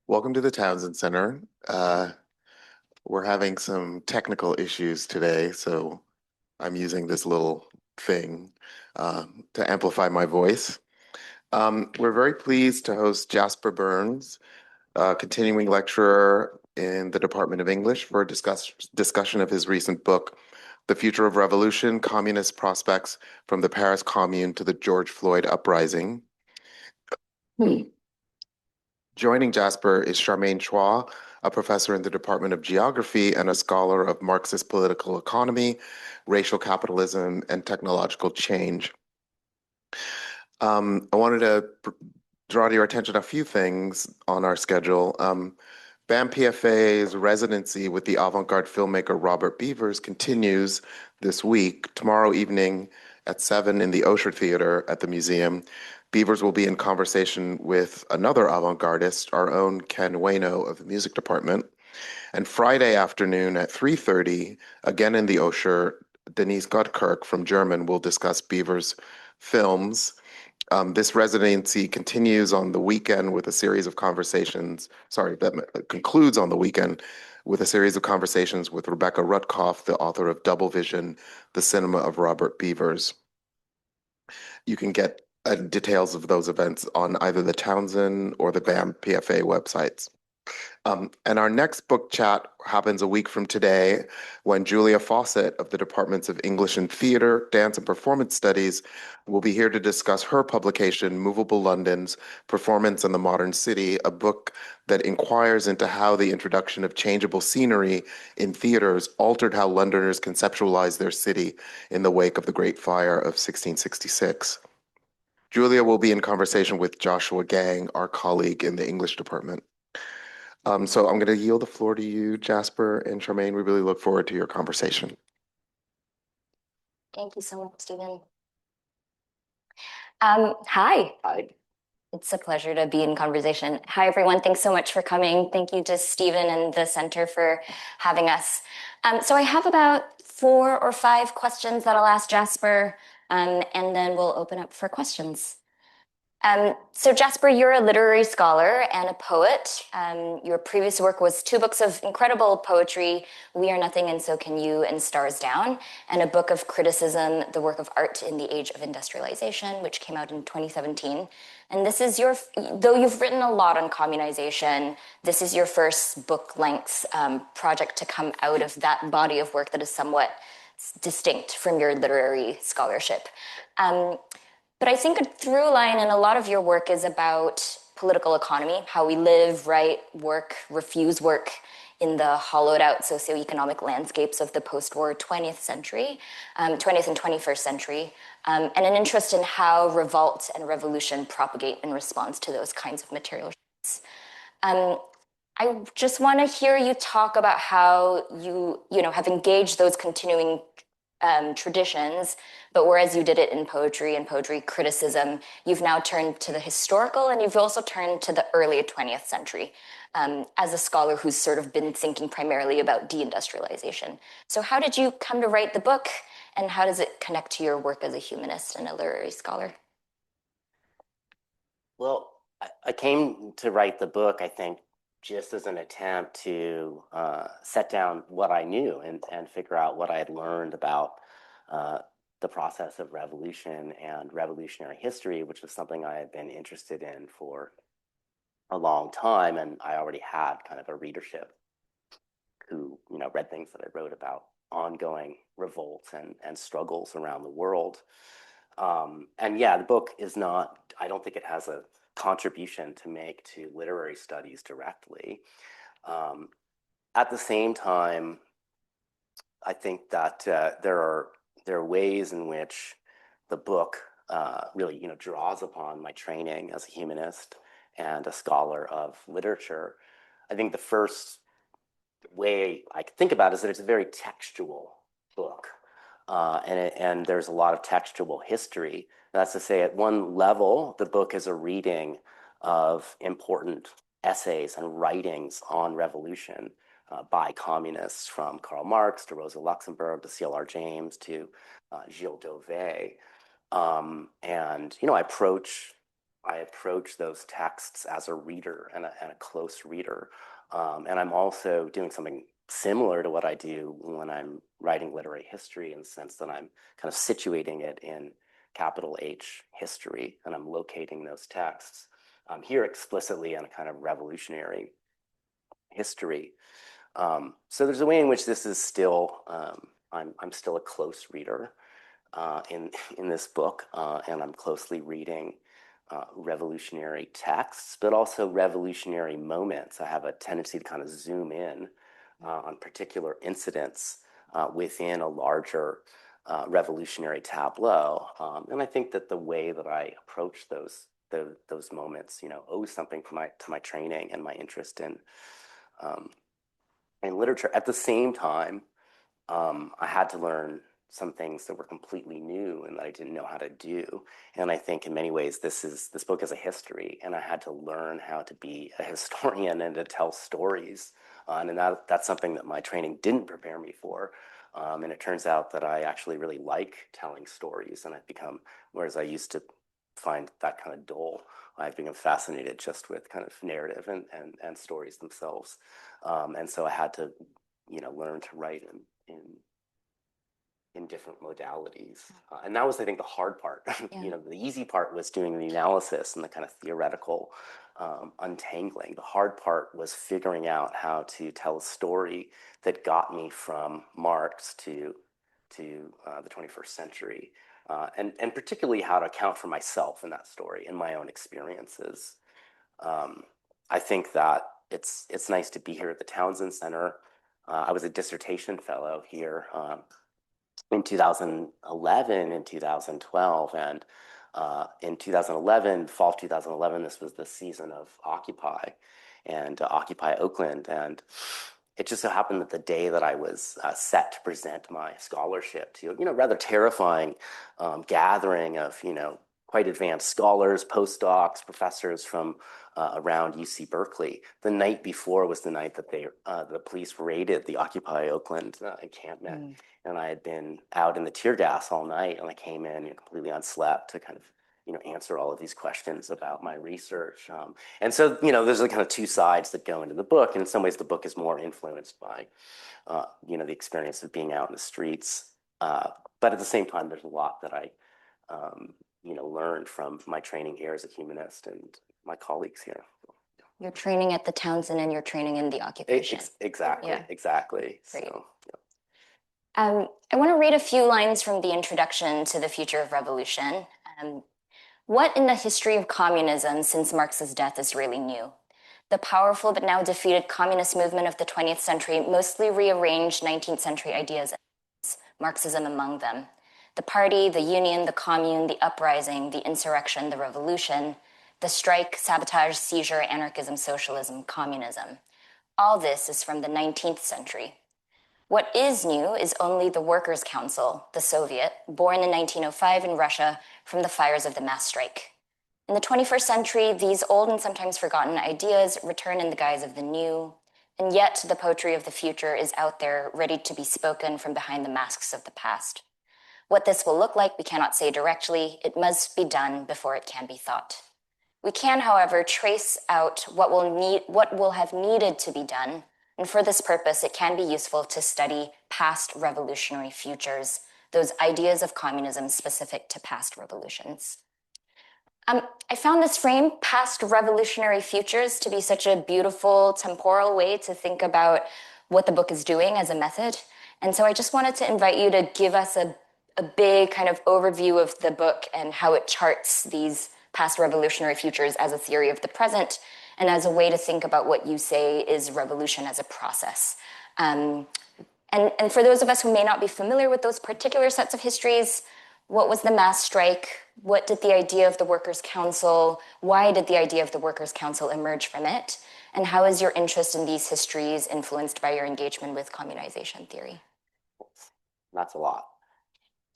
Welcome to the Townsend Center. We're having some technical issues today, so I'm using this little thing to amplify my voice. We're very pleased to host Jasper Bernes, continuing lecturer in the Department of English, for a discussion of his recent book, The Future of Revolution, Communist Prospects from the Paris Commune to the George Floyd Uprising. Joining Jasper is Charmaine Chua, a professor in the Department of Geography and a scholar of Marxist political economy, racial capitalism, and technological change. I wanted to draw to your attention a few things on our schedule. BAM PFA's residency with the avant-garde filmmaker Robert Beavers continues this week. Tomorrow evening at 7 in the Osher Theater at the museum, Beavers will be in conversation with another avant-gardist, our own Ken Wayno of the music department. And Friday afternoon at 3:30, again in the Osher, Denise Guttkirk from German will discuss Beavers' films. This residency continues on the weekend with a series of conversations. Sorry, that concludes on the weekend with a series of conversations with Rebecca Rutkoff, the author of Double Vision, The Cinema of Robert Beavers. You can get details of those events on either the Townsend or the BAM PFA websites. And our next book chat happens a week from today when Julia Fawcett of the Departments of English and Theater, Dance and Performance Studies will be here to discuss her publication, Movable London's Performance in the Modern City, a book that inquires into how the introduction of changeable scenery in theaters altered how Londoners conceptualized their city in the wake of the Great Fire of 1666. Julia will be in conversation with Joshua Gang, our colleague in the English department. So I'm going to yield the floor to you, Jasper and Charmaine. We really look forward to your conversation. Thank you so much, Stephen. Hi. It's a pleasure to be in conversation. Hi, everyone. Thanks so much for coming. Thank you to Stephen and the Center for having us. So I have about 4 or 5 questions that I'll ask Jasper, and then we'll open up for questions. So Jasper, you're a literary scholar and a poet. Your previous work was 2 books of incredible poetry, We Are Nothing and So Can You and Stars Down, and a book of criticism, The Work of Art in the Age of Industrialization, which came out in 2017. And this is though you've written a lot on communization, this is your first book-length project to come out of that body of work that is somewhat distinct from your literary scholarship. But I think a through line in a lot of your work is about political economy, how we live, write, work, refuse work in the hollowed out socioeconomic landscapes of the post-war 20th century, 20th and 21st century, and an interest in how revolt and revolution propagate in response to those kinds of material shifts. I just want to hear you talk about how you have engaged those continuing traditions, but whereas you did it in poetry and poetry criticism, you've now turned to the historical and you've also turned to the early 20th century as a scholar who's sort of been thinking primarily about deindustrialization. So how did you come to write the book, and how does it connect to your work as a humanist and a literary scholar? Well, I came to write the book, I think, just as an attempt to set down what I knew and figure out what I had learned about the process of revolution and revolutionary history, which was something I had been interested in for a long time. And I already had kind of a readership who read things that I wrote about ongoing revolts and struggles around the world. And yeah, the book is not, I don't think it has a contribution to make to literary studies directly. At the same time, I think that there are ways in which the book really draws upon my training as a humanist and a scholar of literature. I think the first way I think about it is that it's a very textual book. And there's a lot of textual history. That's to say, at one level, the book is a reading of important essays and writings on revolution by communists, from Karl Marx to Rosa Luxemburg to C.L.R. James to Gilles Daudet. And I approach I approach those texts as a reader and a close reader. And I'm also doing something similar to what I do when I'm writing literary history, in the sense that I'm kind of situating it in capital H history, and I'm locating those texts here explicitly in a kind of revolutionary history. So there's a way in which this is still, I'm still a close reader in this book, and I'm closely reading revolutionary texts, but also revolutionary moments. I have a tendency to kind of zoom in on particular incidents within a larger revolutionary tableau. And I think that the way that I approach those moments, owes something to my training and my interest in literature. At the same time, I had to learn some things that were completely new and that I didn't know how to do. And I think in many ways, this book is a history, and I had to learn how to be a historian and to tell stories. And that's something that my training didn't prepare me for. And it turns out that I actually really like telling stories, and I've become, whereas I used to find that kind of dull, I've become fascinated just with kind of narrative and stories themselves. And so I had to, learn to write in different modalities. And that was, I think, the hard part. Yeah. The easy part was doing the analysis and the kind of theoretical untangling. The hard part was figuring out how to tell a story that got me from Marx to the 21st century, and particularly how to account for myself in that story and my own experiences. I think that it's nice to be here at the Townsend Center. I was a dissertation fellow here in 2011 and 2012. And in 2011, fall of 2011, this was the season of Occupy and Occupy Oakland. And it just so happened that the day that I was set to present my scholarship to, rather terrifying gathering of, quite advanced scholars, postdocs, professors from around UC Berkeley. The night before was the night that the police raided the Occupy Oakland encampment. And I had been out in the tear gas all night, and I came in completely unslept to kind of, answer all of these questions about my research. And so, there's kind of two sides that go into the book. And in some ways, the book is more influenced by, the experience of being out in the streets. But at the same time, there's a lot that I, learned from my training here as a humanist and my colleagues here. You're training at the Townsend and you're training in the occupation. Exactly, Yeah. exactly. Great. So, I want to read a few lines from the introduction to The Future of Revolution. What in the history of communism since Marx's death is really new? The powerful but now defeated communist movement of the 20th century mostly rearranged 19th century ideas, Marxism among them. The party, the union, the commune, the uprising, the insurrection, the revolution, the strike, sabotage, seizure, anarchism, socialism, communism. All this is from the 19th century. What is new is only the Workers' Council, the Soviet, born in 1905 in Russia from the fires of the mass strike. In the 21st century, these old and sometimes forgotten ideas return in the guise of the new, and yet the poetry of the future is out there, ready to be spoken from behind the masks of the past. What this will look like, we cannot say directly. It must be done before it can be thought. We can, however, trace out what will have needed to be done, and for this purpose, it can be useful to study past revolutionary futures, those ideas of communism specific to past revolutions. I found this frame, past revolutionary futures, to be such a beautiful temporal way to think about what the book is doing as a method. And so I just wanted to invite you to give us a big kind of overview of the book and how it charts these past revolutionary futures as a theory of the present and as a way to think about what you say is revolution as a process. And for those of us who may not be familiar with those particular sets of histories, what was the mass strike? What did the idea of the Workers' Council, why did the idea of the Workers' Council emerge from it? And how is your interest in these histories influenced by your engagement with communization theory? that's a lot.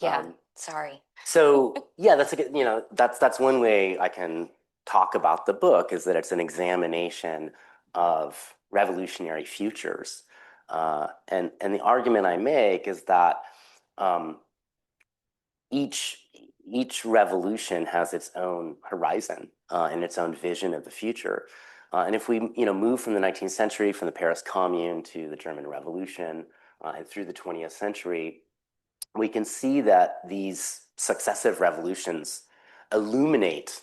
Yeah, sorry. So yeah, that's a good, that's one way I can talk about the book, is that it's an examination of revolutionary futures. And the argument I make is that each each revolution has its own horizon and its own vision of the future. And if we move from the 19th century, from the Paris Commune to the German Revolution and through the 20th century, we can see that these successive revolutions illuminate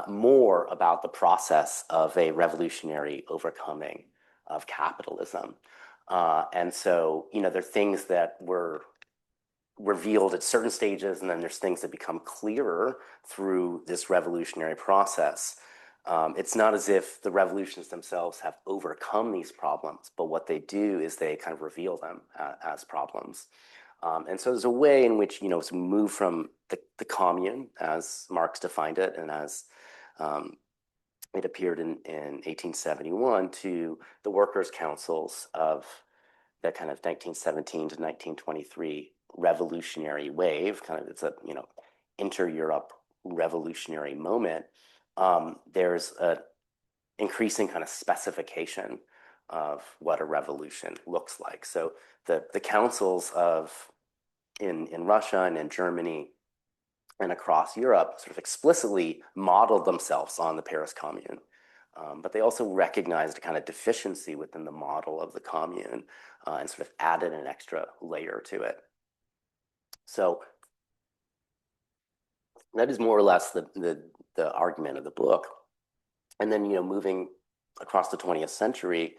more about the process of a revolutionary overcoming of capitalism. And so, there are things that were revealed at certain stages, and then there's things that become clearer through this revolutionary process. It's not as if the revolutions themselves have overcome these problems, but what they do is they kind of reveal them as problems. And so there's a way in which, to move from the commune, as Marx defined it, and as it appeared in 1871, to the workers' councils of the kind of 1917 to 1923 revolutionary wave. It's a inter-Europe revolutionary moment. There's an increasing kind of specification of what a revolution looks like. So the councils in Russia and in Germany and across Europe sort of explicitly modeled themselves on the Paris Commune. But they also recognized a kind of deficiency within the model of the commune and sort of added an extra layer to it. So that is more or less the argument of the book. And then, moving across the 20th century,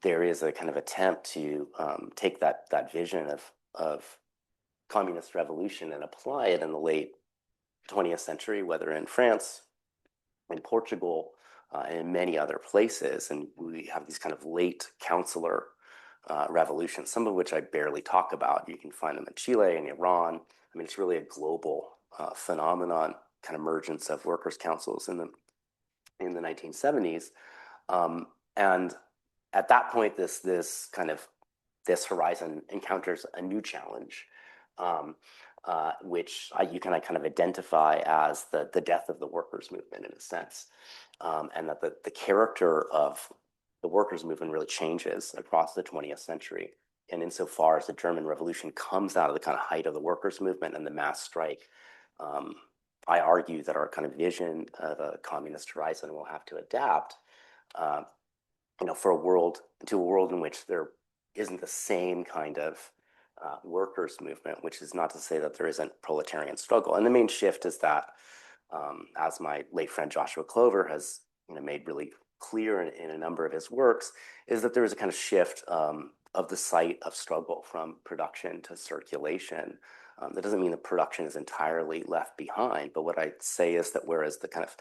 there is a kind of attempt to take that vision of communist revolution and apply it in the late 20th century, whether in France, in Portugal, and in many other places. And we have these kind of late councilor revolutions, some of which I barely talk about. You can find them in Chile and Iran. I mean, it's really a global phenomenon, kind of emergence of workers' councils in the 1970s. And at that point, this horizon encounters a new challenge, which you can kind of identify as the death of the workers' movement in a sense, and that the character of the workers' movement really changes across the 20th century. And insofar as the German Revolution comes out of the kind of height of the workers' movement and the mass strike, I argue that our kind of vision of a communist horizon will have to adapt, for a world in which there isn't the same kind of workers' movement, which is not to say that there isn't proletarian struggle. And the main shift is that, as my late friend Joshua Clover has made really clear in a number of his works, is that there is a kind of shift of the site of struggle from production to circulation. That doesn't mean that production is entirely left behind, but what I'd say is that whereas the kind of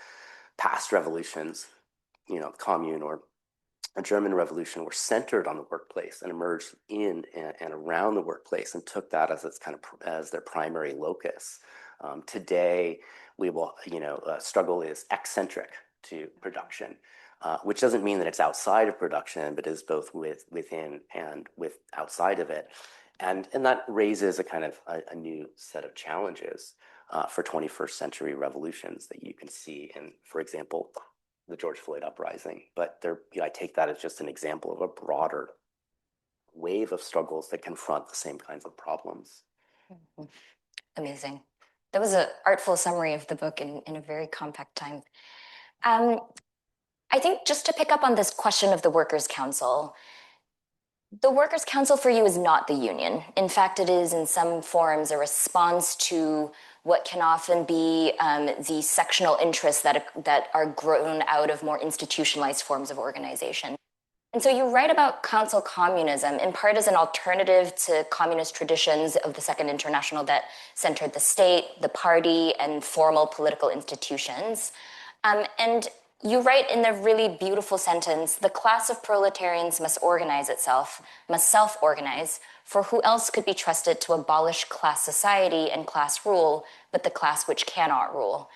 past revolutions, commune or a German revolution, were centered on the workplace and emerged in and around the workplace and took that as its kind of as their primary locus. Today, we will, struggle is eccentric to production, which doesn't mean that it's outside of production, but is both within and outside of it. And that raises a kind of a new set of challenges for 21st century revolutions that you can see in, for example, the George Floyd Uprising. But I take that as just an example of a broader wave of struggles that confront the same kinds of problems. Mm-hmm. Amazing. That was an artful summary of the book in a very compact time. I think just to pick up on this question of the Workers' Council, the Workers' Council for you is not the union. In fact, it is in some forms a response to what can often be the sectional interests that are grown out of more institutionalized forms of organization. And so you write about council communism in part as an alternative to communist traditions of the Second International that centered the state, the party, and formal political institutions. And you write in the really beautiful sentence, the class of proletarians must organize itself, must self-organize, for who else could be trusted to abolish class society and class rule, but the class which cannot rule.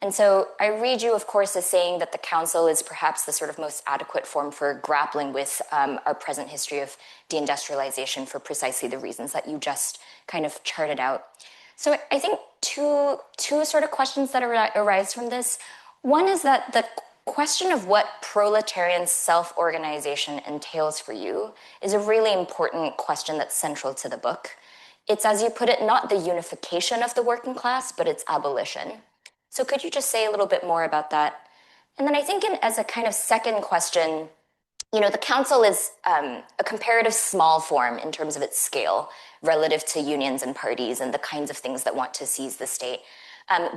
And so I read you, of course, as saying that the council is perhaps the sort of most adequate form for grappling with our present history of deindustrialization for precisely the reasons that you just kind of charted out. So I think two sort of questions that arise from this. One is that the question of what proletarian self-organization entails for you is a really important question that's central to the book. it's, as you put it, not the unification of the working class, but its abolition. So could you just say a little bit more about that? And then I think as a kind of second question, the council is a comparative small form in terms of its scale relative to unions and parties and the kinds of things that want to seize the state.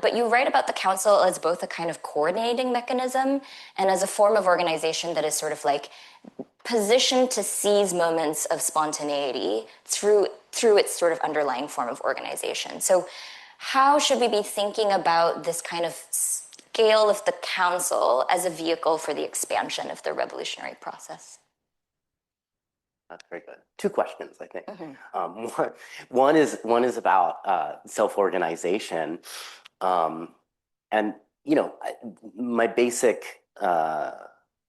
But you write about the council as both a kind of coordinating mechanism and as a form of organization that is sort of like positioned to seize moments of spontaneity through its sort of underlying form of organization. So how should we be thinking about this kind of scale of the council as a vehicle for the expansion of the revolutionary process? That's very good. Two questions, I think. One is about self-organization, and my basic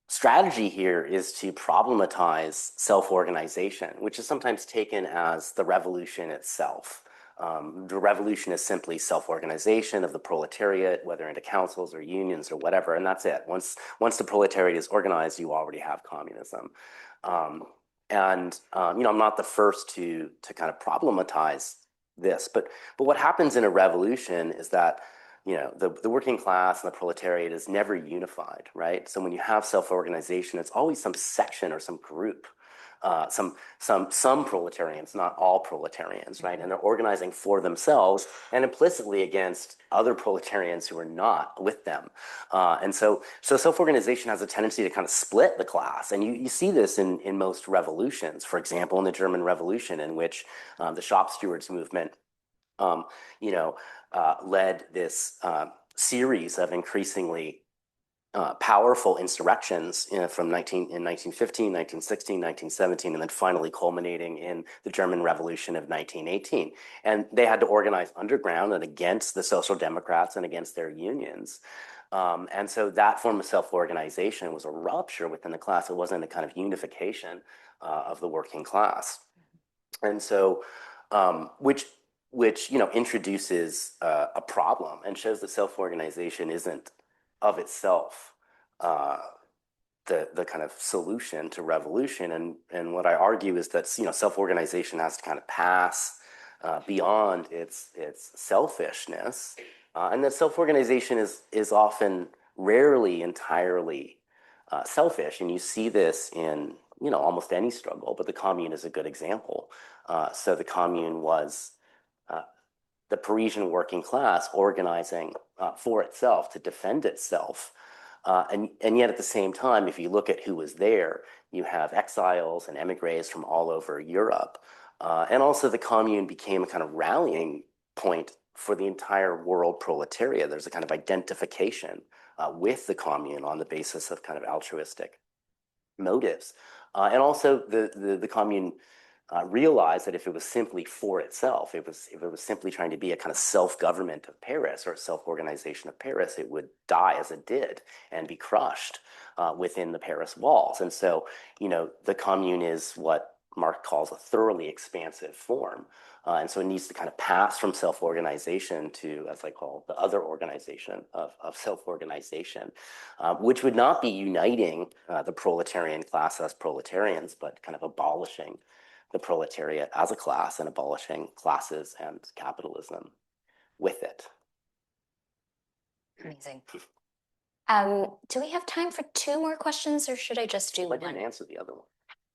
strategy here is to problematize self-organization, which is sometimes taken as the revolution itself. The revolution is simply self-organization of the proletariat, whether into councils or unions or whatever, and that's it. Once the proletariat is organized, you already have communism. I'm not the first to kind of problematize this, but what happens in a revolution is that the working class and the proletariat is never unified, right? So when you have self-organization, it's always some section or some group, some proletarians, not all proletarians, right? And they're organizing for themselves and implicitly against other proletarians who are not with them. And so self-organization has a tendency to kind of split the class. And you see this in most revolutions. For example, in the German Revolution, in which the shop stewards movement led this series of increasingly powerful insurrections from 1915, 1916, 1917, and then finally culminating in the German Revolution of 1918. And they had to organize underground and against the Social Democrats and against their unions. And so that form of self-organization was a rupture within the class. It wasn't a kind of unification of the working class. And so, which introduces a problem and shows that self-organization isn't of itself the kind of solution to revolution. And what I argue is that self-organization has to kind of pass beyond its selfishness, and that self-organization is often rarely entirely selfish. And you see this in almost any struggle, but the Commune is a good example. So the Commune was the Parisian working class organizing for itself to defend itself. And yet at the same time, if you look at who was there, you have exiles and emigres from all over Europe. And also the Commune became a kind of rallying point for the entire world proletariat. There's a kind of identification with the Commune on the basis of kind of altruistic motives. And also the Commune realized that if it was simply for itself, if it was simply trying to be a kind of self-government of Paris or self-organization of Paris, it would die as it did and be crushed within the Paris walls. And so, the Commune is what Marx calls a thoroughly expansive form. And so it needs to kind of pass from self-organization to, as I call, the other organization of self-organization, which would not be uniting the proletarian class as proletarians, but kind of abolishing the proletariat as a class and abolishing classes and capitalism with it. Amazing. Do we have time for two more questions, or should I just do one? I didn't answer the other one.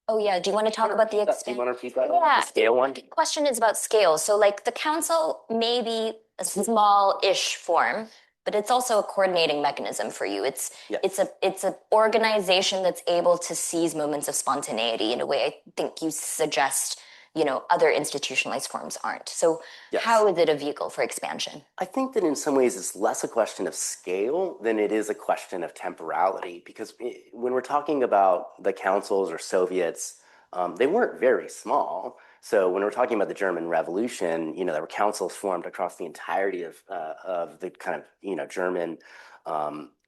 Oh yeah, do you want to talk about the expansion? Do you want to repeat that? Yeah, the scale one? the question is about scale. So like the council may be a small-ish form, but it's also a coordinating mechanism for you. It's an organization that's able to seize moments of spontaneity in a way I think you suggest, other institutionalized forms aren't. So how is it a vehicle for expansion? I think that in some ways it's less a question of scale than it is a question of temporality, because when we're talking about the councils or Soviets, they weren't very small. So when we're talking about the German Revolution, there were councils formed across the entirety of the kind of German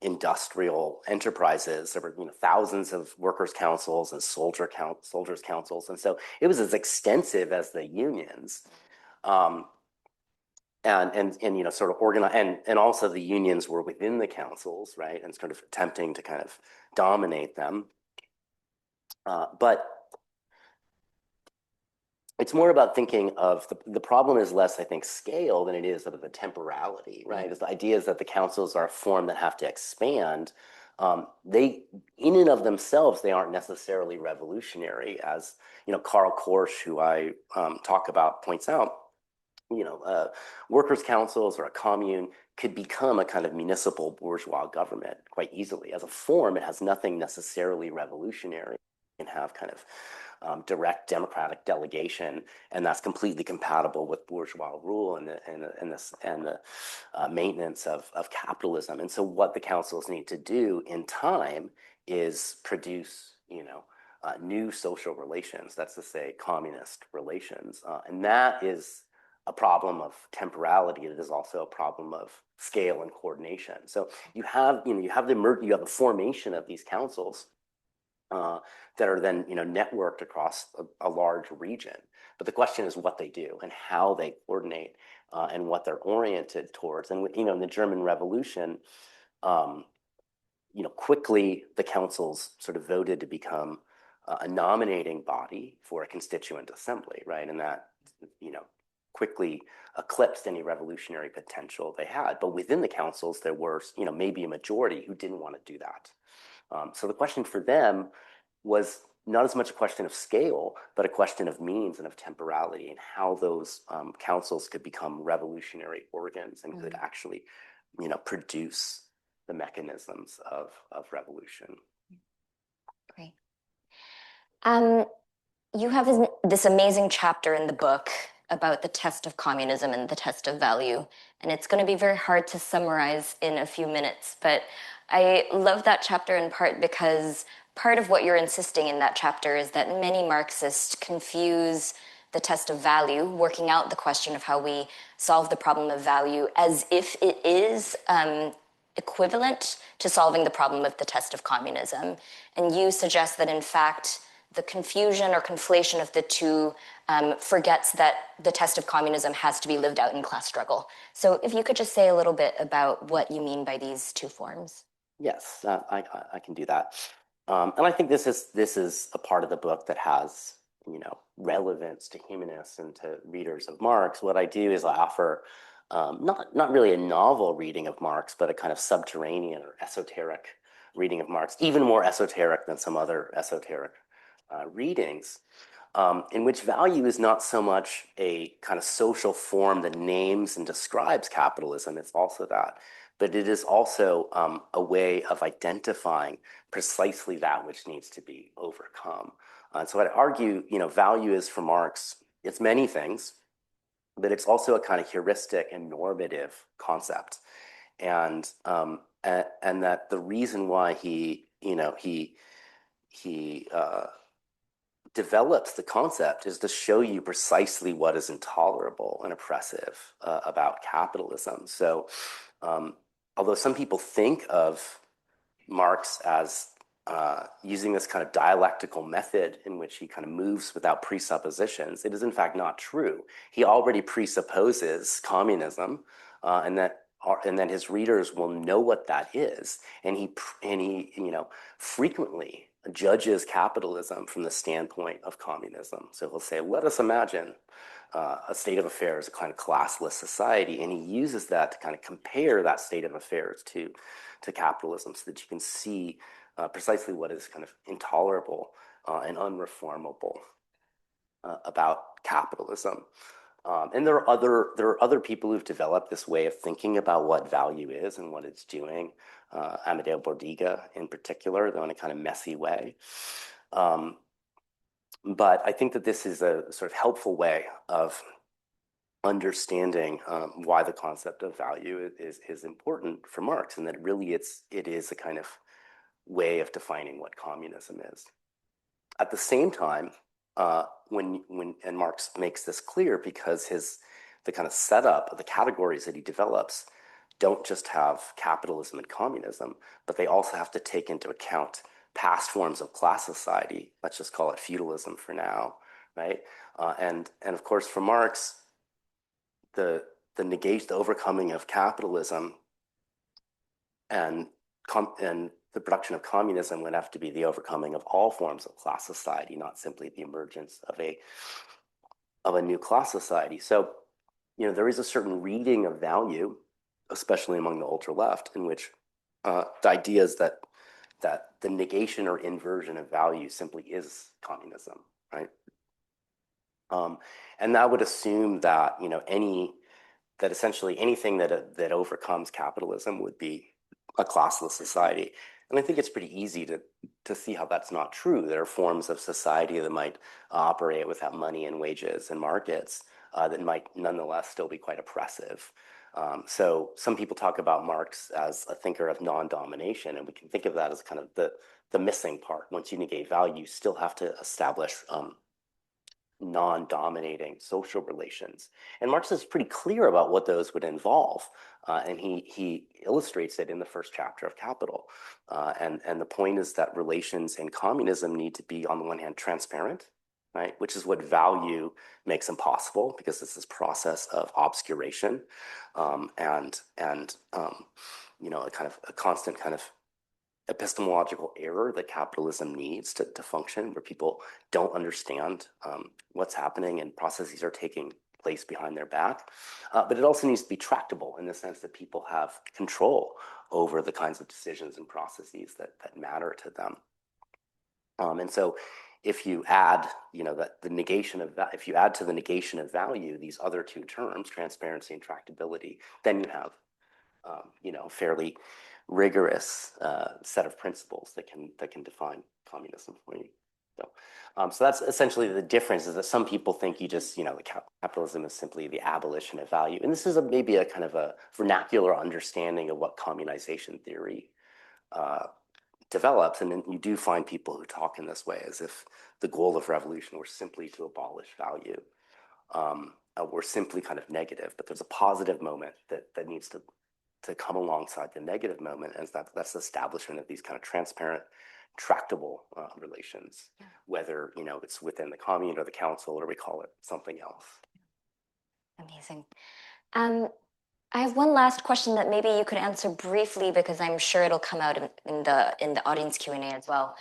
industrial enterprises. There were thousands of workers' councils and soldiers' councils, and so it was as extensive as the unions. And sort of organize, and also the unions were within the councils, right, and sort of attempting to kind of dominate them. But it's more about thinking of the problem is less, I think, scale than it is of the temporality, right? The idea is that the councils are a form that have to expand. They, in and of themselves, they aren't necessarily revolutionary, as Karl Korsch, who I talk about, points out. Workers' councils or a commune could become a kind of municipal bourgeois government quite easily. As a form, it has nothing necessarily revolutionary. It can have kind of direct democratic delegation, and that's completely compatible with bourgeois rule and the maintenance of capitalism. And so, what the councils need to do in time is produce, new social relations. That's to say, communist relations, and that is a problem of temporality. It is also a problem of scale and coordination. So you have the formation of these councils that are then networked across a large region. But the question is what they do and how they coordinate and what they're oriented towards. And in the German Revolution, quickly the councils sort of voted to become a nominating body for a constituent assembly, right? And that quickly eclipsed any revolutionary potential they had. But within the councils, there were maybe a majority who didn't want to do that. So the question for them was not as much a question of scale, but a question of means and of temporality, and how those councils could become revolutionary organs and could actually, produce the mechanisms of revolution. Great. You have this amazing chapter in the book about the test of communism and the test of value, and it's going to be very hard to summarize in a few minutes, but I love that chapter in part because part of what you're insisting in that chapter is that many Marxists confuse the test of value, working out the question of how we solve the problem of value, as if it is equivalent to solving the problem of the test of communism. And you suggest that, in fact, the confusion or conflation of the two forgets that the test of communism has to be lived out in class struggle. So if you could just say a little bit about what you mean by these two forms. Yes, I can do that. And I think this is a part of the book that has relevance to humanists and to readers of Marx. What I do is I offer not really a novel reading of Marx, but a kind of subterranean or esoteric reading of Marx, even more esoteric than some other esoteric readings, in which value is not so much a kind of social form that names and describes capitalism. It's also that. But it is also a way of identifying precisely that which needs to be overcome. And so I'd argue, value is for Marx, it's many things, but it's also a kind of heuristic and normative concept. And that the reason why he develops the concept is to show you precisely what is intolerable and oppressive about capitalism. So although some people think of Marx as using this kind of dialectical method in which he kind of moves without presuppositions, it is in fact not true. He already presupposes communism, and then his readers will know what that is, and he frequently judges capitalism from the standpoint of communism. So he'll say, let us imagine a state of affairs, a kind of classless society, and he uses that to kind of compare that state of affairs to capitalism, so that you can see precisely what is kind of intolerable and unreformable about capitalism. And there are other people who've developed this way of thinking about what value is and what it's doing. Amadeo Bordiga, in particular, though in a kind of messy way. But I think that this is a sort of helpful way of understanding why the concept of value is important for Marx, and that really it is a kind of way of defining what communism is. At the same time, when Marx makes this clear, because the kind of setup of the categories that he develops don't just have capitalism and communism, but they also have to take into account past forms of class society. Let's just call it feudalism for now, right? And of course, for Marx, the overcoming of capitalism and the production of communism would have to be the overcoming of all forms of class society, not simply the emergence of a of a new class society. So, there is a certain reading of value, especially among the ultra left, in which the idea is that the negation or inversion of value simply is communism, right? And that would assume that that essentially anything that overcomes capitalism would be a classless society. And I think it's pretty easy to see how that's not true. There are forms of society that might operate without money and wages and markets that might nonetheless still be quite oppressive. So some people talk about Marx as a thinker of non-domination, and we can think of that as kind of the missing part. Once you negate value, you still have to establish non-dominating social relations. And Marx is pretty clear about what those would involve. And he illustrates it in the first chapter of Capital. And the point is that relations in communism need to be, on the one hand, transparent, right? Which is what value makes impossible, because it's this process of obscuration and a kind of a constant kind of epistemological error that capitalism needs to function, where people don't understand what's happening and processes are taking place behind their back. But it also needs to be tractable in the sense that people have control over the kinds of decisions and processes that matter to them. And so if you add, that the negation of if you add to the negation of value these other two terms, transparency and tractability, then you have fairly rigorous set of principles that can define communism for you. So that's essentially the difference, is that some people think you just, capitalism is simply the abolition of value. And this is maybe a kind of a vernacular understanding of what communization theory develops. And then you do find people who talk in this way, as if the goal of revolution were simply to abolish value. We're simply kind of negative, but there's a positive moment that needs to come alongside the negative moment, as that's the establishment of these kind of transparent, tractable relations, whether it's within the commune or the council, or we call it something else. Amazing. I have one last question that maybe you could answer briefly, because I'm sure it'll come out in the audience Q&A as well.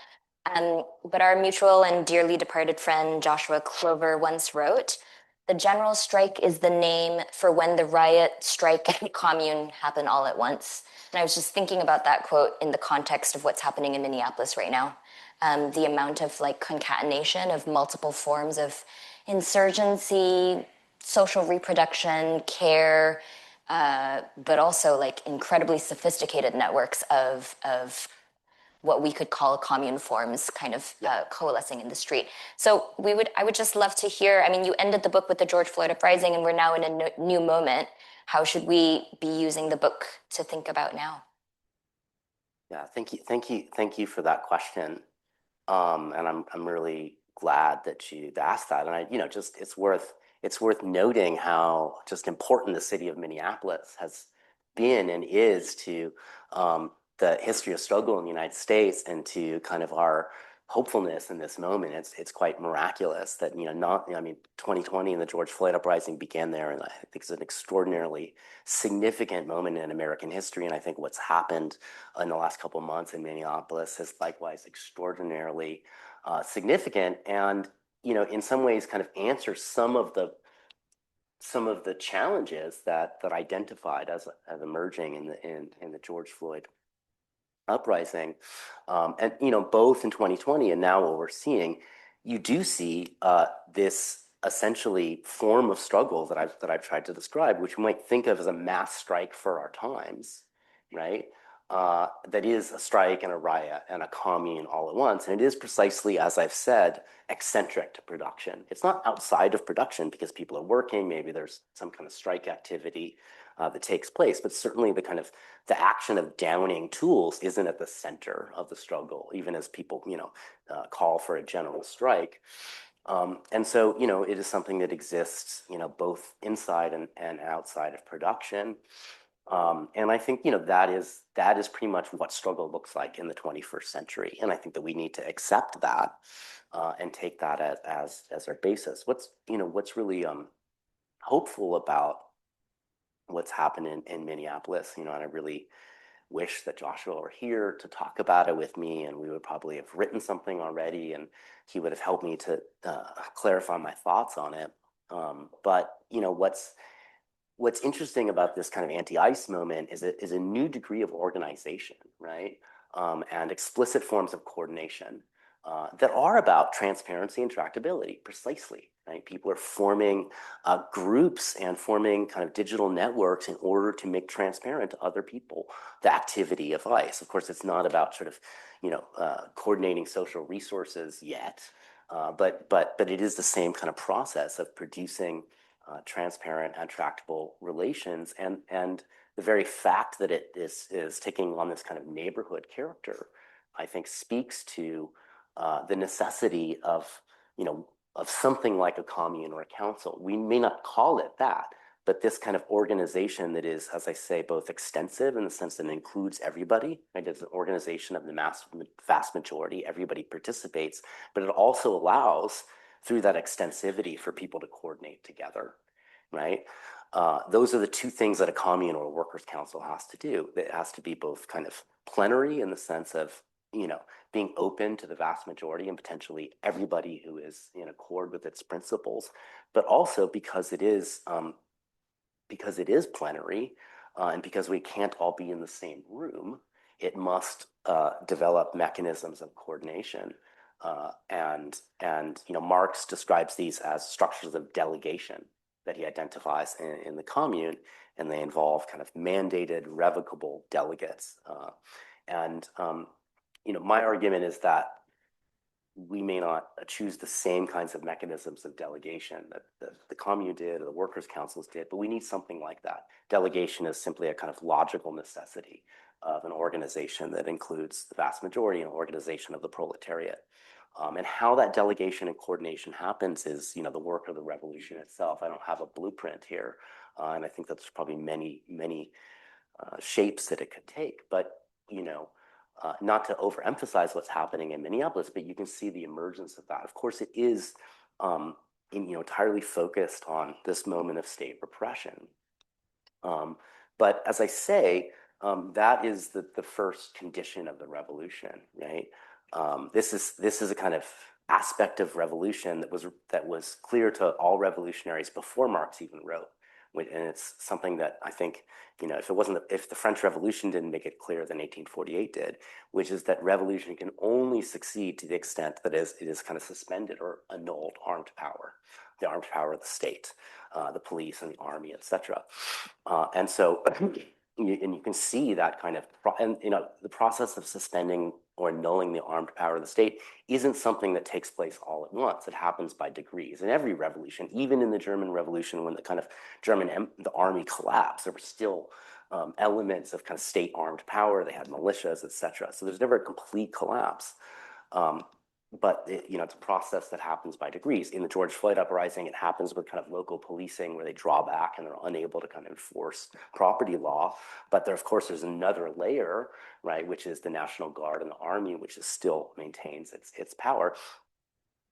But our mutual and dearly departed friend Joshua Clover once wrote, "The general strike is the name for when the riot, strike, and commune happen all at once." And I was just thinking about that quote in the context of what's happening in Minneapolis right now. The amount of concatenation of multiple forms of insurgency, social reproduction, care, but also incredibly sophisticated networks of what we could call commune forms kind of coalescing in the street. So I would just love to hear, you ended the book with the George Floyd Uprising, and we're now in a new moment. How should we be using the book to think about now? Yeah, thank you for that question. And I'm really glad that you asked that. And it's worth noting how just important the city of Minneapolis has been and is to the history of struggle in the United States, and to kind of our hopefulness in this moment. It's quite miraculous that 2020 and the George Floyd Uprising began there, and I think it's an extraordinarily significant moment in American history. And I think what's happened in the last couple of months in Minneapolis is likewise extraordinarily significant, and in some ways kind of answers some of the challenges that identified as emerging in the George Floyd uprising. And both in 2020 and now what we're seeing, you do see this essentially form of struggle that I've tried to describe, which we might think of as a mass strike for our times, right? That is a strike and a riot and a commune all at once. And it is precisely, as I've said, eccentric to production. It's not outside of production because people are working. Maybe there's some kind of strike activity that takes place, but certainly the action of downing tools isn't at the center of the struggle, even as people, call for a general strike. And so, it is something that exists, both inside and outside of production. And I think, that is pretty much what struggle looks like in the 21st century. And I think that we need to accept that and take that as our basis. What's really hopeful about what's happened in Minneapolis, and I really wish that Joshua were here to talk about it with me, and we would probably have written something already, and he would have helped me to clarify my thoughts on it. But what's interesting about this kind of anti-ICE moment is it is a new degree of organization, right? And explicit forms of coordination that are about transparency and tractability, precisely, right? People are forming groups and forming kind of digital networks in order to make transparent to other people the activity of ICE. Of course, it's not about sort of, coordinating social resources yet, but it is the same kind of process of producing transparent and tractable relations, and the very fact that it is taking on this kind of neighborhood character, I think, speaks to the necessity of something like a commune or a council. We may not call it that, but this kind of organization that is, as I say, both extensive in the sense that it includes everybody, right? It's an organization of the vast majority, everybody participates, but it also allows, through that extensivity, for people to coordinate together, right? Those are the two things that a commune or a workers' council has to do. It has to be both kind of plenary in the sense of, being open to the vast majority and potentially everybody who is in accord with its principles, but also because it is plenary, and because we can't all be in the same room, it must develop mechanisms of coordination. And Marx describes these as structures of delegation that he identifies in the commune, and they involve kind of mandated, revocable delegates. My argument is that we may not choose the same kinds of mechanisms of delegation that the commune did or the workers' councils did, but we need something like that. Delegation is simply a kind of logical necessity of an organization that includes the vast majority, an organization of the proletariat. And how that delegation and coordination happens is, the work of the revolution itself. I don't have a blueprint here, and I think that there's probably many, many shapes that it could take. But not to overemphasize what's happening in Minneapolis, but you can see the emergence of that. Of course, it is entirely focused on this moment of state repression. But as I say, that is the first condition of the revolution, right? This is a kind of aspect of revolution that was clear to all revolutionaries before Marx even wrote. And it's something that I think, if the French Revolution didn't make it clearer than 1848 did, which is that revolution can only succeed to the extent that it is kind of suspended or annulled armed power, the armed power of the state, the police and the army, etc. And so, you can see that kind of, the process of suspending or annulling the armed power of the state isn't something that takes place all at once. It happens by degrees. In every revolution, even in the German Revolution, when the kind of the army collapsed, there were still elements of kind of state armed power. They had militias, etc. So there's never a complete collapse. But it's a process that happens by degrees. In the George Floyd Uprising, it happens with kind of local policing where they draw back and they're unable to kind of enforce property law. But of course, there's another layer, right, which is the National Guard and the Army, which still maintains its power.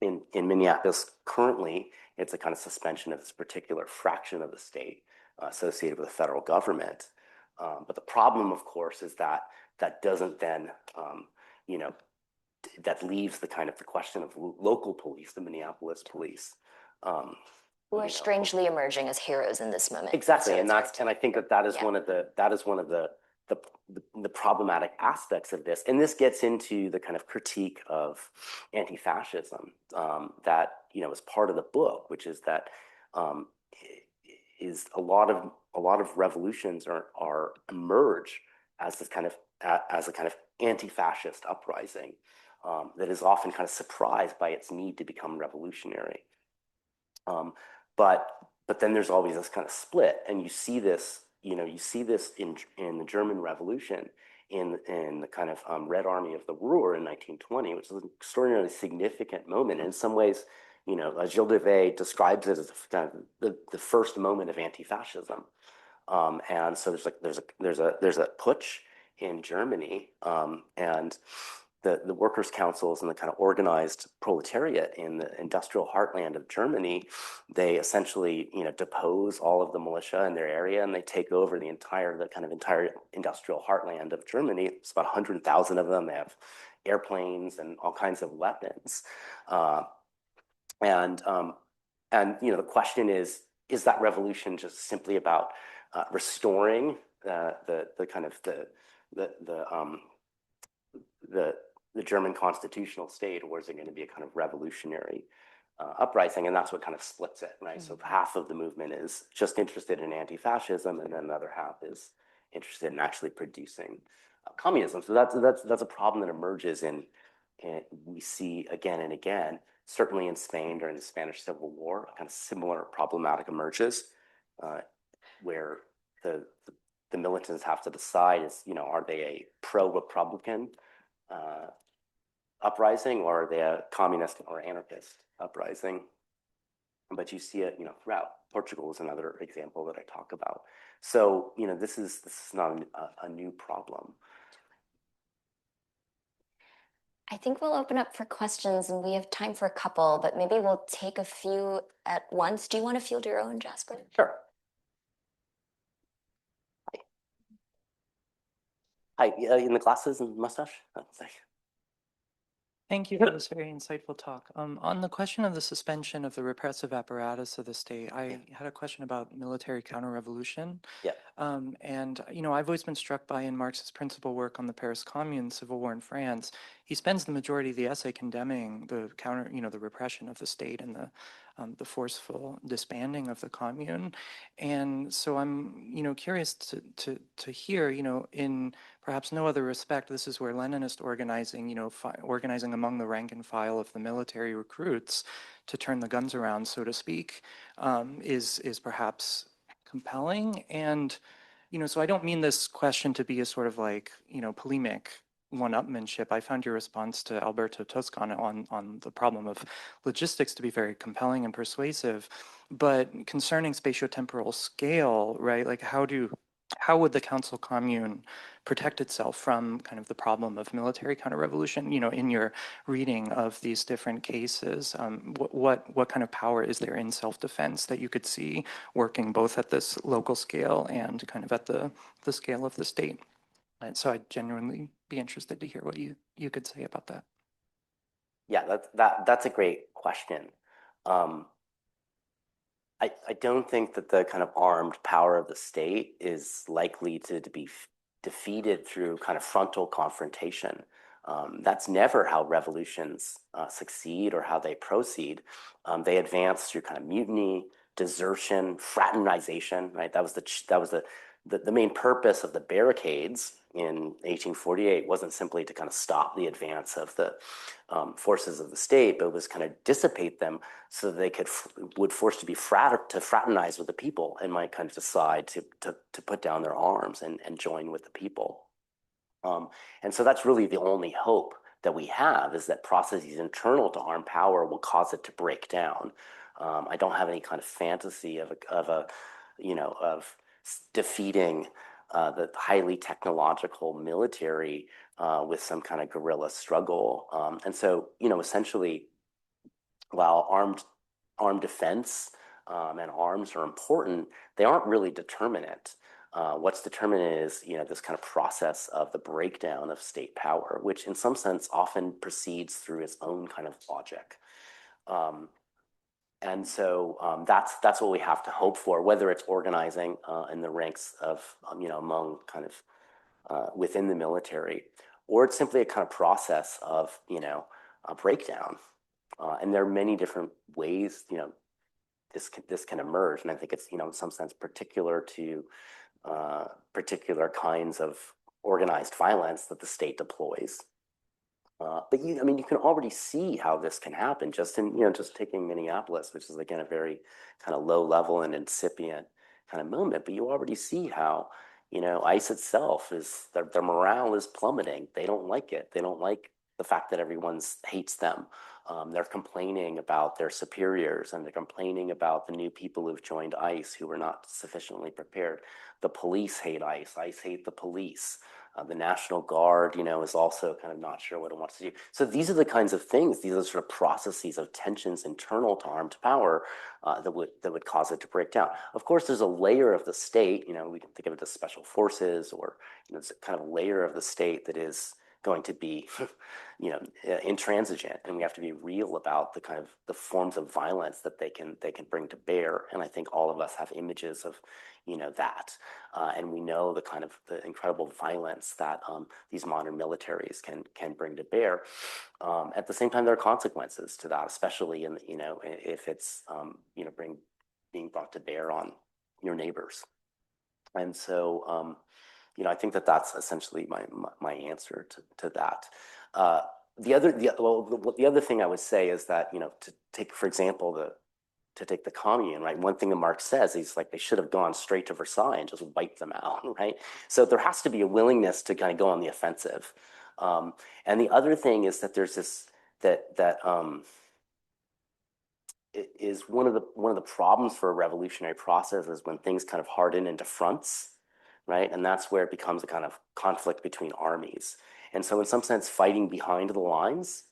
In Minneapolis, currently, it's a kind of suspension of this particular fraction of the state associated with the federal government. But the problem, of course, is that doesn't then, that leaves the question of local police, the Minneapolis police, who are strangely emerging as heroes in this moment. Exactly, So and I think that is one of the problematic aspects of this, and this gets into the kind of critique of anti-fascism that is part of the book, which is that is a lot of revolutions are emerge as this kind of as a kind of anti-fascist uprising that is often kind of surprised by its need to become revolutionary. But then there's always this kind of split, and you see this in the German Revolution in the kind of Red Army of the Ruhr in 1920, which is an extraordinarily significant moment. And in some ways, Gilles Devey describes it as kind of the first moment of anti-fascism. And so there's a putsch in Germany, and the workers' councils and the kind of organized proletariat in the industrial heartland of Germany, they essentially depose all of the militia in their area, and they take over the entire industrial heartland of Germany. It's about 100,000 of them. They have airplanes and all kinds of weapons, and And the question is that revolution just simply about restoring the kind of the German constitutional state, or is it going to be a kind of revolutionary uprising? And that's what kind of splits it, right? So half of the movement is just interested in anti-fascism, and then the other half is interested in actually producing communism. So that's a problem that emerges and we see again and again. Certainly in Spain during the Spanish Civil War, a kind of similar problematic emerges, where the militants have to decide are they a pro-Republican uprising, or are they a communist or anarchist uprising? But you see it, throughout. Portugal is another example that I talk about. So, this is not a new problem. I think we'll open up for questions, and we have time for a couple, but maybe we'll take a few at once. Do you want to field your own, Jasper? Sure. Hi, in the glasses and mustache? Oh, Thank you for this very insightful talk. On the question of the suspension of the repressive apparatus of the state, I had a question about military counter-revolution. Yeah. And, I've always been struck by in Marx's principal work on the Paris Commune, civil war in France, he spends the majority of the essay condemning the the repression of the state and the forceful disbanding of the commune. And so I'm, curious to hear, in perhaps no other respect, this is where Leninist organizing, organizing among the rank and file of the military recruits to turn the guns around, so to speak, is perhaps compelling. And, so I don't mean this question to be a sort of like, polemic one-upmanship. I found your response to Alberto Toscana on the problem of logistics to be very compelling and persuasive. But concerning spatiotemporal scale, right, like how would the Council Commune protect itself from kind of the problem of military counter-revolution? In your reading of these different cases, what kind of power is there in self-defense that you could see working both at this local scale and kind of at the scale of the state? And so I'd genuinely be interested to hear what you could say about that. Yeah, that's a great question. I don't think that the kind of armed power of the state is likely to be defeated through kind of frontal confrontation. That's never how revolutions succeed or how they proceed. They advance through kind of mutiny, desertion, fraternization. Right, that was the main purpose of the barricades in 1848 wasn't simply to kind of stop the advance of the forces of the state, but was kind of dissipate them so that they would force to be fraternize with the people and might kind of decide to put down their arms and join with the people. And so that's really the only hope that we have, is that processes internal to armed power will cause it to break down. I don't have any kind of fantasy of defeating the highly technological military with some kind of guerrilla struggle. And so, essentially, while armed defense and arms are important, they aren't really determinant. What's determinant is, this kind of process of the breakdown of state power, which in some sense often proceeds through its own kind of logic. And so that's what we have to hope for, whether it's organizing in the ranks of, among kind of within the military, or it's simply a kind of process of, a breakdown. And there are many different ways, this can emerge. And I think it's, in some sense, particular to particular kinds of organized violence that the state deploys. But you can already see how this can happen just in, just taking Minneapolis, which is again a very kind of low level and incipient kind of moment. But you already see how, ICE itself is their morale is plummeting. They don't like it. They don't like the fact that everyone hates them. They're complaining about their superiors, and they're complaining about the new people who've joined ICE who were not sufficiently prepared. The police hate ICE. ICE hate the police. The National Guard, is also kind of not sure what it wants to do. So these are the kinds of things, these are sort of processes of tensions internal to armed power that would cause it to break down. Of course, there's a layer of the state, we can think of it as special forces, or it's a kind of layer of the state that is going to be, intransigent, and we have to be real about the kind of the forms of violence that they can bring to bear. And I think all of us have images of, that, and we know the kind of the incredible violence that these modern militaries can bring to bear. At the same time, there are consequences to that, especially in if it's being brought to bear on your neighbors. And so, I think that that's essentially my answer to that. The other thing I would say is that, to take, for example, to take the commune, right? One thing that Marx says, he's like, they should have gone straight to Versailles and just wiped them out, right? So there has to be a willingness to kind of go on the offensive. And the other thing is that there's this, that it is one of the problems for a revolutionary process is when things kind of harden into fronts, right? And that's where it becomes a kind of conflict between armies. And so in some sense, fighting behind the lines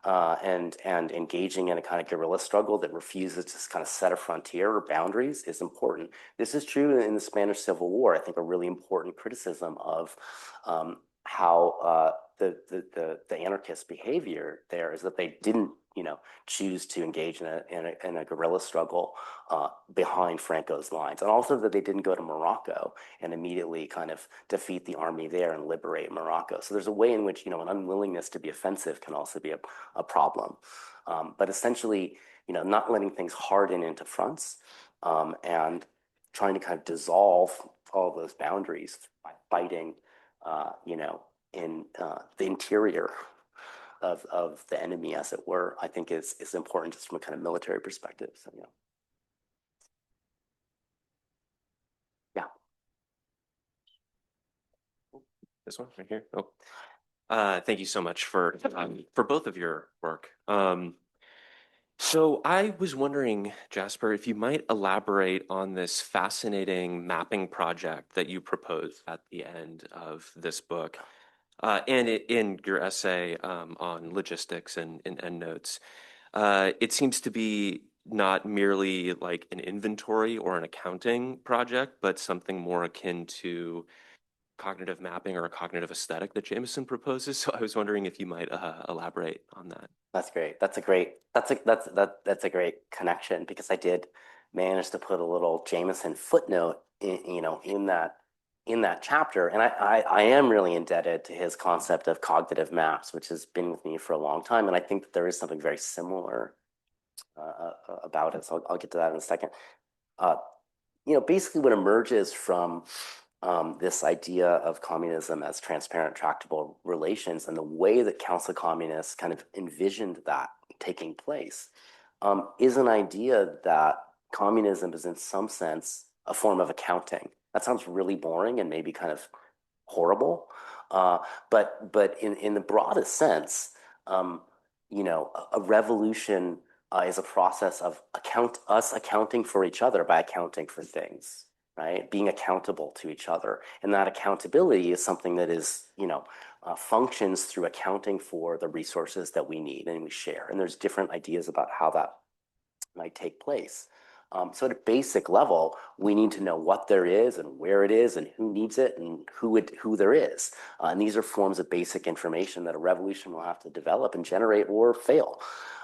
and engaging in a kind of guerrilla struggle that refuses to kind of set a frontier or boundaries is important. This is true in the Spanish Civil War. I think a really important criticism of how the anarchist behavior there is that they didn't choose to engage in a guerrilla struggle behind Franco's lines, and also that they didn't go to Morocco and immediately kind of defeat the army there and liberate Morocco. So there's a way in which an unwillingness to be offensive can also be a problem. But essentially, not letting things harden into fronts and trying to kind of dissolve all those boundaries by fighting, in the interior of the enemy, as it were, I think is important just from a kind of military perspective. So, yeah. This one right here. Oh, thank you so much for both of your work. So I was wondering, Jasper, if you might elaborate on this fascinating mapping project that you proposed at the end of this book. And in your essay on logistics and endnotes, it seems to be not merely like an inventory or an accounting project, but something more akin to cognitive mapping or a cognitive aesthetic that Jameson proposes. So I was wondering if you might elaborate on that. That's great. That's a great connection, because I did manage to put a little Jameson footnote in that chapter. And I am really indebted to his concept of cognitive maps, which has been with me for a long time. And I think that there is something very similar about it. So I'll get to that in a second. Basically what emerges from this idea of communism as transparent, tractable relations, and the way that Council Communists kind of envisioned that taking place is an idea that communism is in some sense a form of accounting. That sounds really boring and maybe kind of horrible, but in the broadest sense, a revolution is a process of us accounting for each other by accounting for things, right? Being accountable to each other, and that accountability is something that is functions through accounting for the resources that we need and we share. And there's different ideas about how that might take place. So at a basic level, we need to know what there is and where it is and who needs it and who there is. And these are forms of basic information that a revolution will have to develop and generate or fail.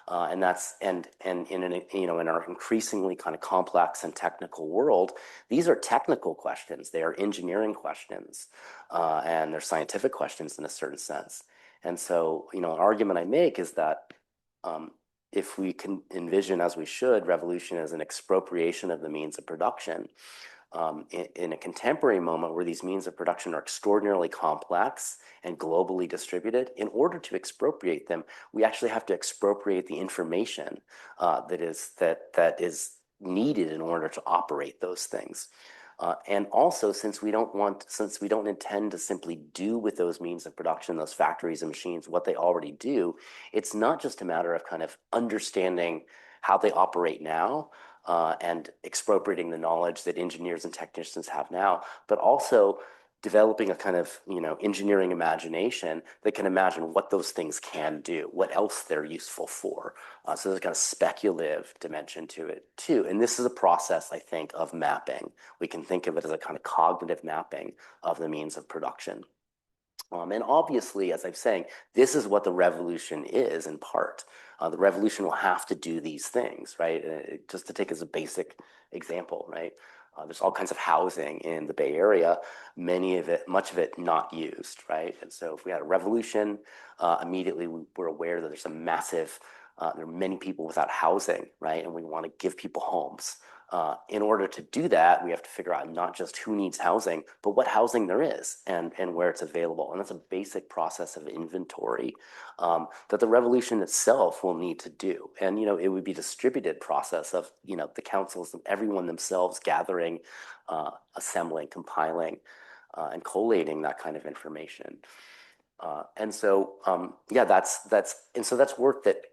And in our increasingly kind of complex and technical world, these are technical questions. They are engineering questions, and they're scientific questions in a certain sense. And so, an argument I make is that if we can envision, as we should, revolution as an expropriation of the means of production, in a contemporary moment where these means of production are extraordinarily complex and globally distributed, in order to expropriate them, we actually have to expropriate the information that is needed in order to operate those things. And also, since we don't intend to simply do with those means of production, those factories and machines, what they already do, it's not just a matter of kind of understanding how they operate now and expropriating the knowledge that engineers and technicians have now, but also developing a kind of engineering imagination that can imagine what those things can do, what else they're useful for. So there's a kind of speculative dimension to it too. And this is a process, I think, of mapping. We can think of it as a kind of cognitive mapping of the means of production. And obviously, as I'm saying, this is what the revolution is in part. The revolution will have to do these things, right? Just to take as a basic example, right? There's all kinds of housing in the Bay Area, much of it not used, right? And so if we had a revolution, immediately we're aware that there's a massive, there are many people without housing, right? And we want to give people homes. In order to do that, we have to figure out not just who needs housing, but what housing there is and where it's available. And that's a basic process of inventory that the revolution itself will need to do. And, it would be a distributed process of, the councils and everyone themselves gathering, assembling, compiling, and collating that kind of information. And so, that's work that,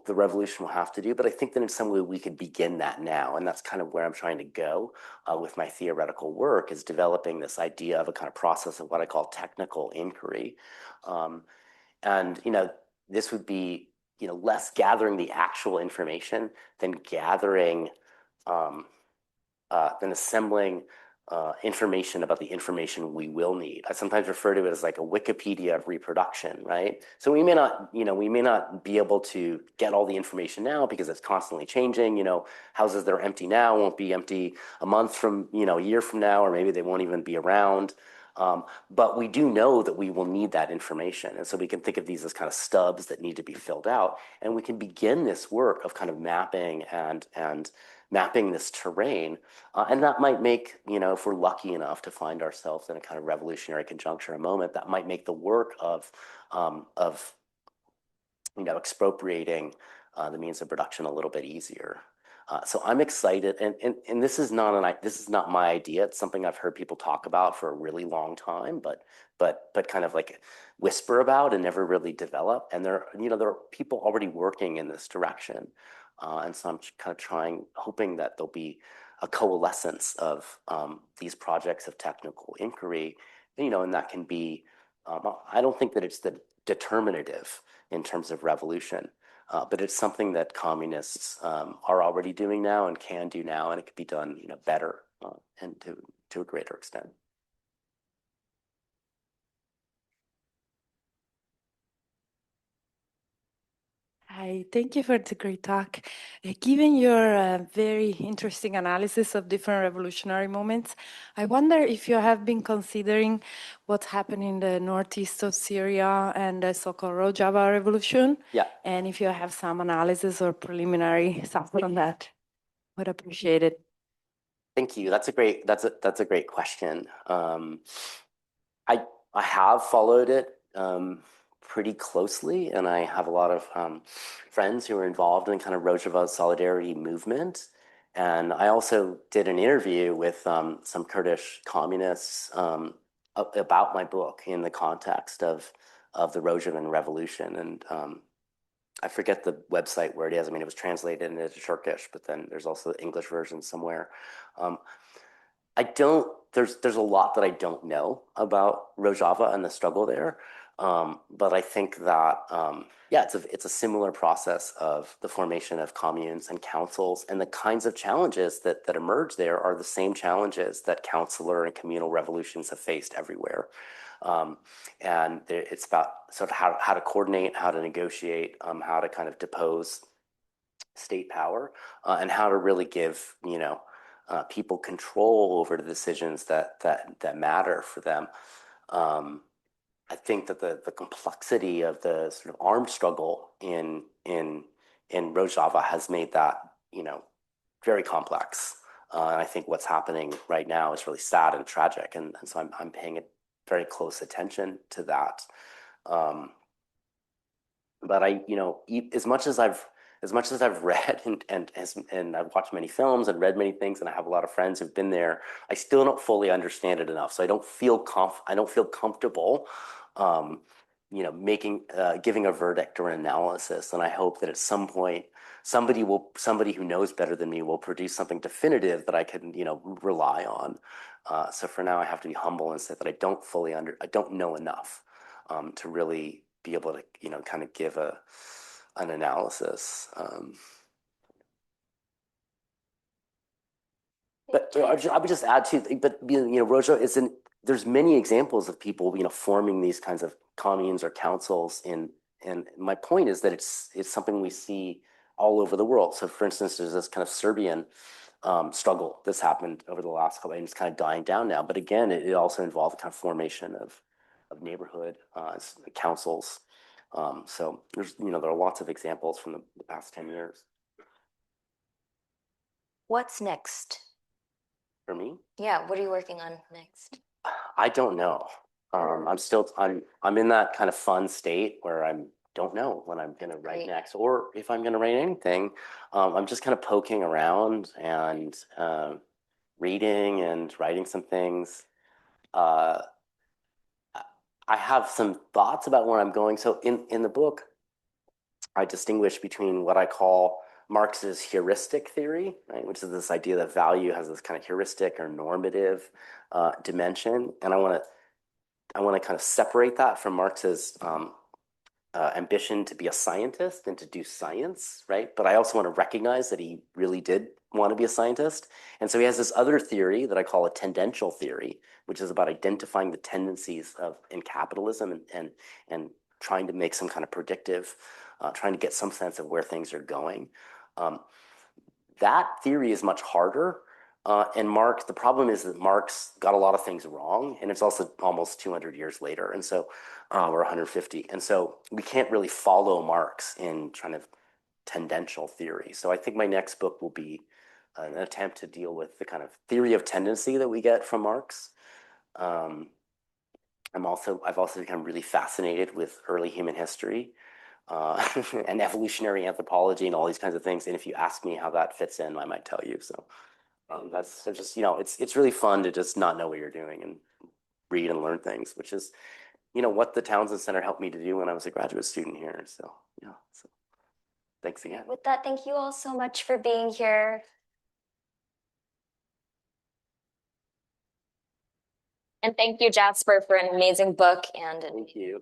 the revolution will have to do, but I think that in some way we could begin that now, and that's kind of where I'm trying to go with my theoretical work, is developing this idea of a kind of process of what I call technical inquiry, and this would be less gathering the actual information than gathering, than assembling information about the information we will need. I sometimes refer to it as like a Wikipedia of reproduction, right? So we may not be able to get all the information now because it's constantly changing. Houses that are empty now won't be empty a month from, a year from now, or maybe they won't even be around. But we do know that we will need that information. And so we can think of these as kind of stubs that need to be filled out. And we can begin this work of kind of mapping and mapping this terrain. And that might make, if we're lucky enough to find ourselves in a kind of revolutionary conjuncture, a moment that might make the work of expropriating the means of production a little bit easier. So I'm excited, and this is not my idea. It's something I've heard people talk about for a really long time, but kind of like whisper about and never really develop. And there are people already working in this direction, and so I'm kind of hoping that there'll be a coalescence of these projects of technical inquiry, and that can be. I don't think that it's the determinative in terms of revolution. But it's something that communists are already doing now and can do now, and it could be done, better and to a greater extent. Hi, thank you for the great talk. Given your very interesting analysis of different revolutionary moments, I wonder if you have been considering what's happened in the northeast of Syria and the so-called Rojava revolution. Yeah. And if you have some analysis or preliminary thoughts on that, would appreciate it. Thank you. That's a great question. I have followed it pretty closely, and I have a lot of friends who are involved in kind of Rojava solidarity movement. And I also did an interview with some Kurdish communists about my book in the context of the Rojavan revolution. And I forget the website where it is. I mean, it was translated into Turkish, but then there's also the English version somewhere. There's a lot that I don't know about Rojava and the struggle there. But I think that, it's a similar process of the formation of communes and councils, and the kinds of challenges that emerge there are the same challenges that councilor and communal revolutions have faced everywhere. And it's about sort of how to coordinate, how to negotiate, how to kind of depose state power, and how to really give, people control over the decisions that matter for them. I think that the complexity of the sort of armed struggle in Rojava has made that, very complex. And I think what's happening right now is really sad and tragic, and so I'm paying very close attention to that. But as much as I've read and I've watched many films and read many things, and I have a lot of friends who've been there, I still don't fully understand it enough. So I don't feel comfortable, giving a verdict or an analysis. And I hope that at some point somebody who knows better than me will produce something definitive that I can, rely on. So for now, I have to be humble and say that I don't know enough to really be able to, kind of give an analysis. But I would just add to, but Rojo there's many examples of people, forming these kinds of communes or councils and my point is that it's something we see all over the world. So for instance, there's this kind of Serbian struggle that's happened over the last couple, and it's kind of dying down now. But again, it also involved kind of formation of neighborhood councils. So there's, there are lots of examples from the past 10 years. What's next? For me? Yeah, what are you working on next? I don't know. I'm in that kind of fun state where I don't know when I'm going to write Great. next, or if I'm going to write anything. I'm just kind of poking around and reading and writing some things. I have some thoughts about where I'm going. So in the book, I distinguish between what I call Marx's heuristic theory, right, which is this idea that value has this kind of heuristic or normative dimension, and I want to kind of separate that from Marx's ambition to be a scientist and to do science, right? But I also want to recognize that he really did want to be a scientist. And so he has this other theory that I call a tendential theory, which is about identifying the tendencies in capitalism and trying to make some kind of predictive, trying to get some sense of where things are going. That theory is much harder. And Marx, the problem is that Marx got a lot of things wrong, and it's also almost 200 years later, and so or 150, and so we can't really follow Marx in kind of tendential theory. So I think my next book will be an attempt to deal with the kind of theory of tendency that we get from Marx. I've also become really fascinated with early human history and evolutionary anthropology and all these kinds of things. And if you ask me how that fits in, I might tell you. So. That's just, it's really fun to just not know what you're doing and read and learn things, which is, what the Townsend Center helped me to do when I was a graduate student here. So, yeah, so thanks again. With that, thank you all so much for being here. And thank you, Jasper, for an amazing book and Thank you.